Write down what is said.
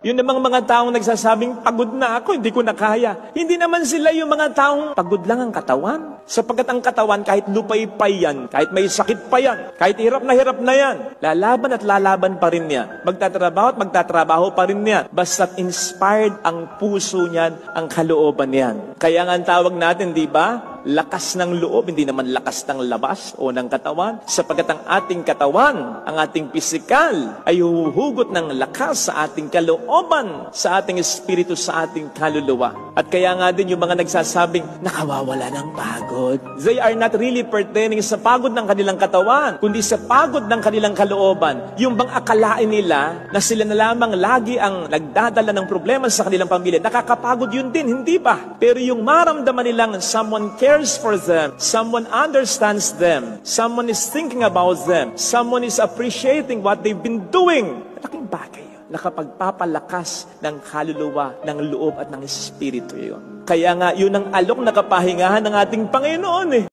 Yun namang mga taong nagsasabing, pagod na ako, hindi ko na kaya. Hindi naman sila yung mga taong pagod lang ang katawan. Sapagkat ang katawan, kahit lupay-pay yan, kahit may sakit pa yan, kahit hirap na yan, lalaban at lalaban pa rin niya. Magtatrabaho at magtatrabaho pa rin niya. Basta't inspired ang puso niyan, ang kalooban niyan. Kaya nga ang tawag natin, di ba? Lakas ng loob, hindi naman lakas ng labas o ng katawan. Sapagkat ang ating katawan, ang ating pisikal, ay huhugot ng lakas sa ating kalooban, sa ating espiritu, sa ating kaluluwa. At kaya nga din yung mga nagsasabing, nakawawala ng pagod. They are not really pertaining sa pagod ng kanilang katawan, kundi sa pagod ng kanilang kalooban. Yung bang akalain nila na sila na lamang lagi ang nagdadala ng problema sa kanilang pamilya. Nakakapagod yun din, hindi ba? Pero yung maramdaman nilang someone cares for them, someone understands them, someone is thinking about them, someone is appreciating what they've been doing. Malaking bagay yun. Nakapagpapalakas ng kaluluwa, ng loob at ng espiritu yun. Kaya nga, yun ang alok na kapahingahan ng ating Panginoon